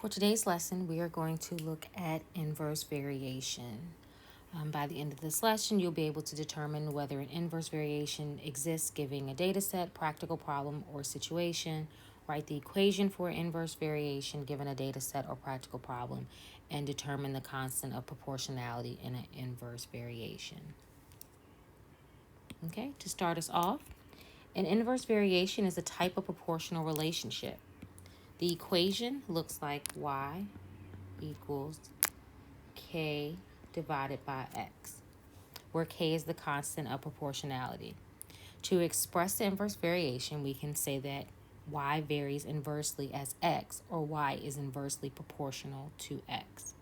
For today's lesson, we are going to look at inverse variation. By the end of this lesson, you'll be able to determine whether an inverse variation exists giving a data set, practical problem, or situation. Write the equation for inverse variation given a data set or practical problem, and determine the constant of proportionality in an inverse variation. Okay, to start us off, an inverse variation is a type of proportional relationship. The equation looks like y equals k divided by x, where k is the constant of proportionality. To express the inverse variation, we can say that y varies inversely as x, or y is inversely proportional to x.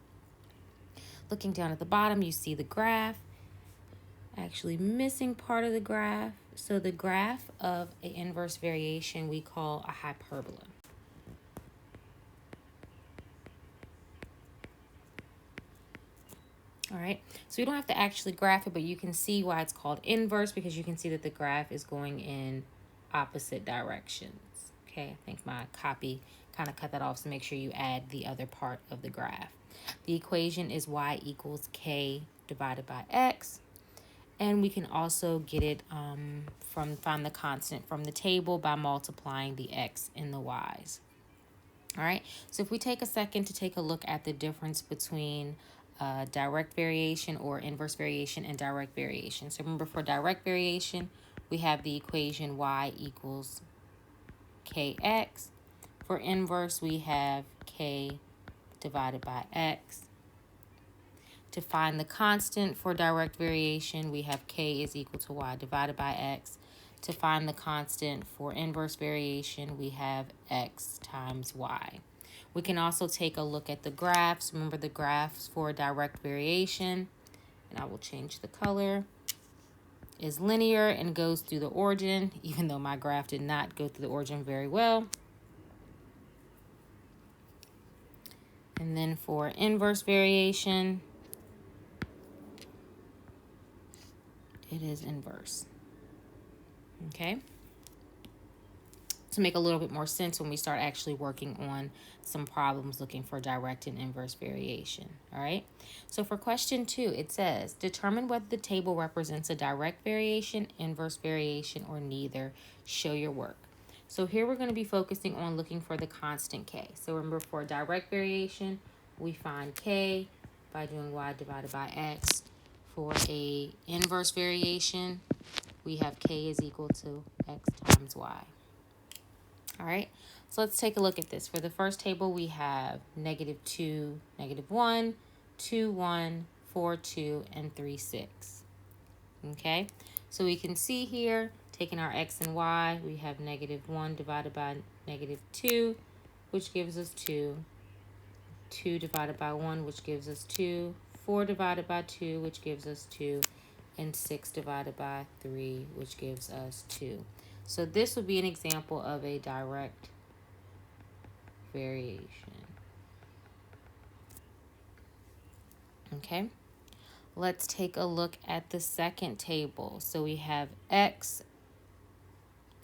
Looking down at the bottom, you see the graph. Actually missing part of the graph. So the graph of an inverse variation we call a hyperbola. All right, so you don't have to actually graph it, but you can see why it's called inverse, because you can see that the graph is going in opposite directions. Okay, I think my copy kind of cut that off, so make sure you add the other part of the graph. The equation is y equals k divided by x, and we can also get it find the constant from the table by multiplying the x and the y's. All right, so if we take a second to take a look at the difference between direct variation or inverse variation and direct variation. So remember, for direct variation, we have the equation y equals kx. For inverse, we have k divided by x. To find the constant for direct variation, we have k is equal to y divided by x. To find the constant for inverse variation, we have x times y. We can also take a look at the graphs. Remember, the graphs for direct variation, and I will change the color, is linear and goes through the origin, even though my graph did not go through the origin very well. And then for inverse variation, it is inverse. Okay? To make a little bit more sense when we start actually working on some problems looking for direct and inverse variation. All right, so for question 2, it says determine whether the table represents a direct variation, inverse variation, or neither. Show your work. So here we're going to be focusing on looking for the constant k. So remember, for direct variation, we find k by doing y divided by x. For a inverse variation, we have k is equal to x times y. All right, so let's take a look at this. For the first table, we have -2, -1, 2, 1, 4, 2, and 3, 6. Okay, so we can see here, taking our x and y, we have -1 divided by -2, which gives us 2. 2 divided by 1, which gives us 2. 4 divided by 2, which gives us 2. And 6 divided by 3, which gives us 2. So this would be an example of a direct variation. Okay, let's take a look at the second table. So we have x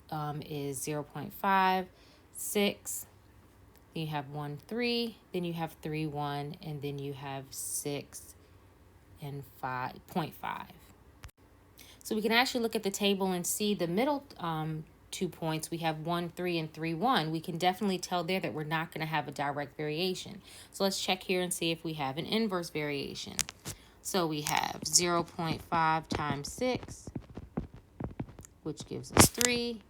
is 0.5, 6, then you have 1, 3, then you have 3, 1, and then you have 6 and 5.5. So we can actually look at the table and see the middle 2 points. We have 1, 3, and 3, 1. We can definitely tell there that we're not going to have a direct variation. So let's check here and see if we have an inverse variation. So we have 0.5 times 6, which gives us 3.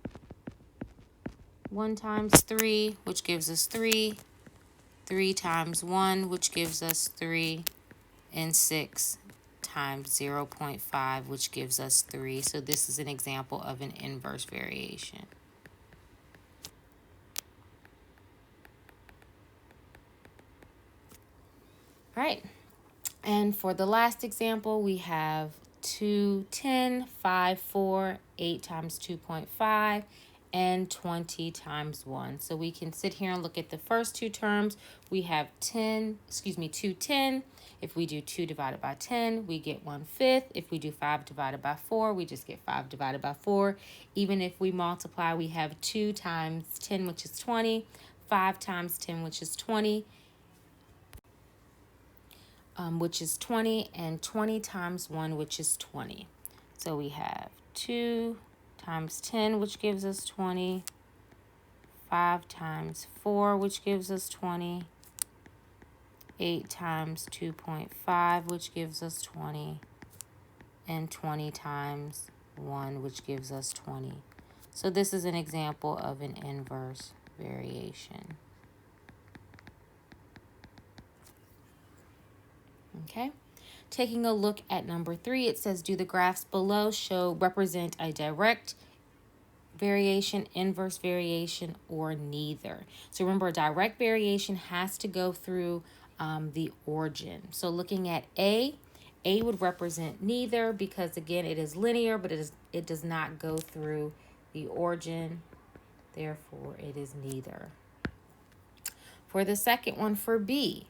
1 times 3, which gives us 3. 3 times 1, which gives us 3. And 6 times 0.5, which gives us 3. So this is an example of an inverse variation. All right, and for the last example, we have 2, 10, 5, 4, 8 times 2.5, and 20 times 1. So we can sit here and look at the first two terms. We have 2, 10. If we do 2 divided by 10, we get 1/5. If we do 5 divided by 4, we just get 5 divided by 4. Even if we multiply, we have 2 times 10, which is 20, 5 times 10, which is 20, which is 20, and 20 times 1, which is 20. So we have 2 times 10, which gives us 20, 5 times 4, which gives us 20, 8 times 2.5, which gives us 20, and 20 times 1, which gives us 20. So this is an example of an inverse variation. Okay. Taking a look at number 3, it says, do the graphs below represent a direct variation, inverse variation, or neither? So remember, a direct variation has to go through the origin. So looking at A would represent neither because, again, it is linear, but it does not go through the origin. Therefore, it is neither. For the second one, for B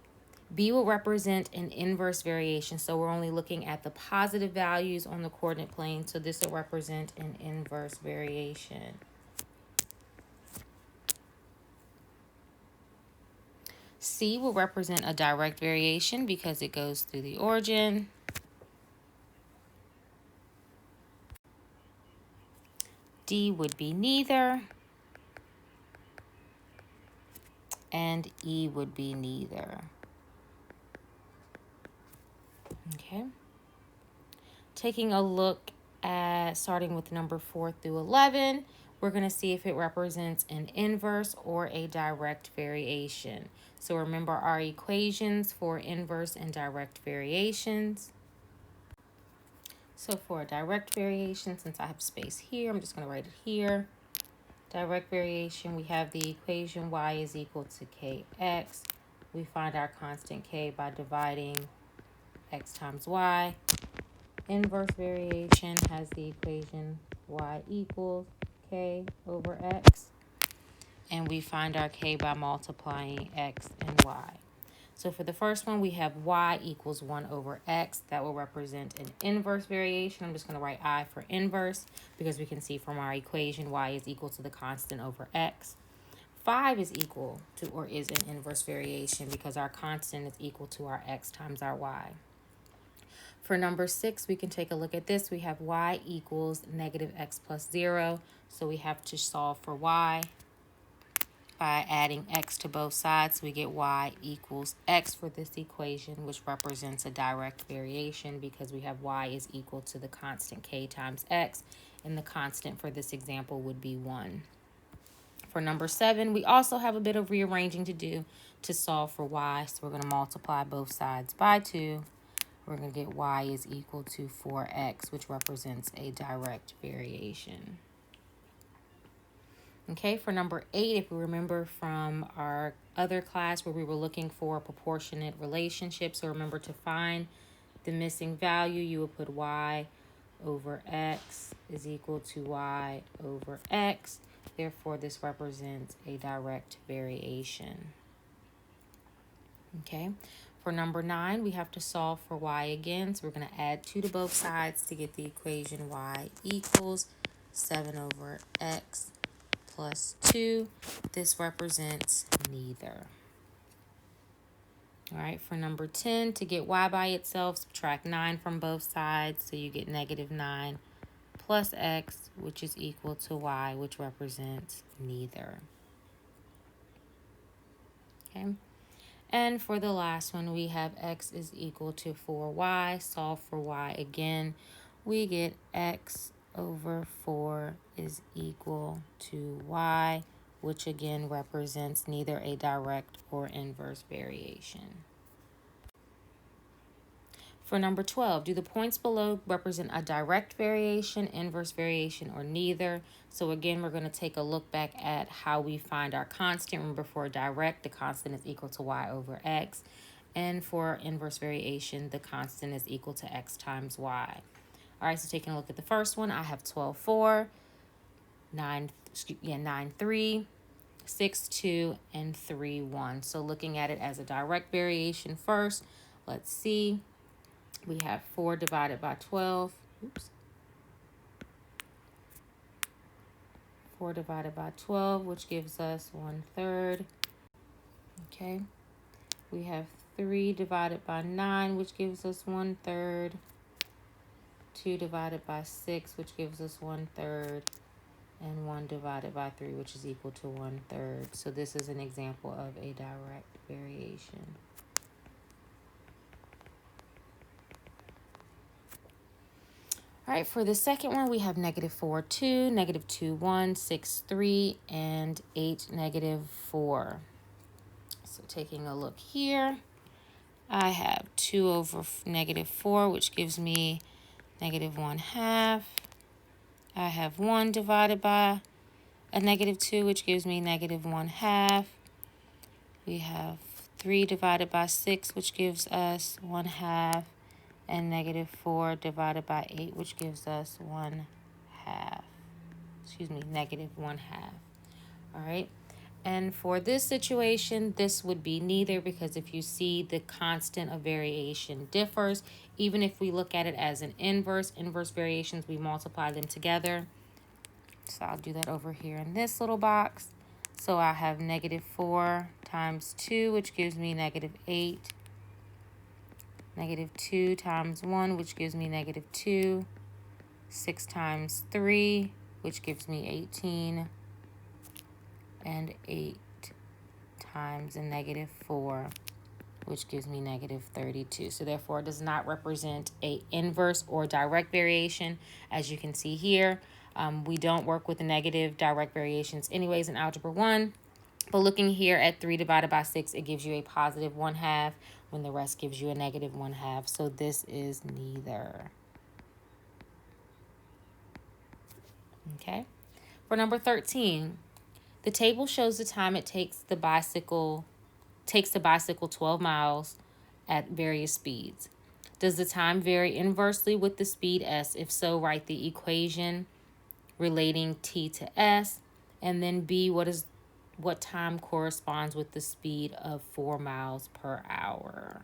will represent an inverse variation. So we're only looking at the positive values on the coordinate plane. So this will represent an inverse variation. C will represent a direct variation because it goes through the origin. D would be neither. And E would be neither. Okay. Taking a look at starting with number 4 through 11, we're going to see if it represents an inverse or a direct variation. So remember our equations for inverse and direct variations. So for a direct variation, since I have space here, I'm just going to write it here. Direct variation, we have the equation y is equal to kx. We find our constant k by dividing x times y. Inverse variation has the equation y equals k over x. And we find our k by multiplying x and y. So for the first one, we have y equals 1 over x. That will represent an inverse variation. I'm just going to write I for inverse because we can see from our equation y is equal to the constant over x. 5 is equal to, or is an inverse variation because our constant is equal to our x times our y. For number 6, we can take a look at this. We have y equals negative x plus 0. So we have to solve for y by adding x to both sides. We get y equals x for this equation, which represents a direct variation because we have y is equal to the constant k times x, and the constant for this example would be 1. For number 7, we also have a bit of rearranging to do to solve for y. So we're going to multiply both sides by 2. We're going to get y is equal to 4x, which represents a direct variation. Okay, for number 8, if we remember from our other class where we were looking for proportionate relationships, so remember to find the missing value, you will put y over x is equal to y over x. Therefore, this represents a direct variation. Okay, for number 9, we have to solve for y again. So we're going to add 2 to both sides to get the equation y equals 7 over x plus 2. This represents neither. All right, for number 10, to get y by itself, subtract 9 from both sides. So you get negative 9 plus x, which is equal to y, which represents neither. Okay. And for the last one, we have x is equal to 4y. Solve for y again. We get x over 4 is equal to y, which again represents neither a direct or inverse variation. For number 12, do the points below represent a direct variation, inverse variation, or neither? So again, we're going to take a look back at how we find our constant. Remember, for direct, the constant is equal to y over x. And for inverse variation, the constant is equal to x times y. All right, so taking a look at the first one, I have 12, 4, 9, 3, 6, 2, and 3, 1. So looking at it as a direct variation first, let's see. We have 4 divided by 12. Oops. 4 divided by 12, which gives us 1/3. Okay. We have 3 divided by 9, which gives us 1/3. 2 divided by 6, which gives us 1/3. And 1 divided by 3, which is equal to 1/3. So this is an example of a direct variation. All right, for the second one, we have -4, 2, -2, 1, 6, 3, and 8, -4. So taking a look here, I have 2 over -4, which gives me -1/2. I have 1 divided by a -2, which gives me -1/2. We have 3 divided by 6, which gives us 1/2. And -4 divided by 8, which gives us 1/2. Excuse me, -1/2. All right. And for this situation, this would be neither, because if you see, the constant of variation differs. Even if we look at it as an inverse variations, we multiply them together. So I'll do that over here in this little box. So I have -4 times 2, which gives me -8. -2 times 1, which gives me -2. 6 times 3, which gives me 18. And 8 times a -4, which gives me -32. So therefore, it does not represent a inverse or direct variation. As you can see here, we don't work with the negative direct variations anyways in Algebra 1. But looking here at 3 divided by 6, it gives you a positive 1/2 when the rest gives you a -1/2. So this is neither. Okay. For number 13, the table shows the time it takes the bicycle 12 miles at various speeds. Does the time vary inversely with the speed s? If so, write the equation relating t to s. And then b, what time corresponds with the speed of 4 miles per hour?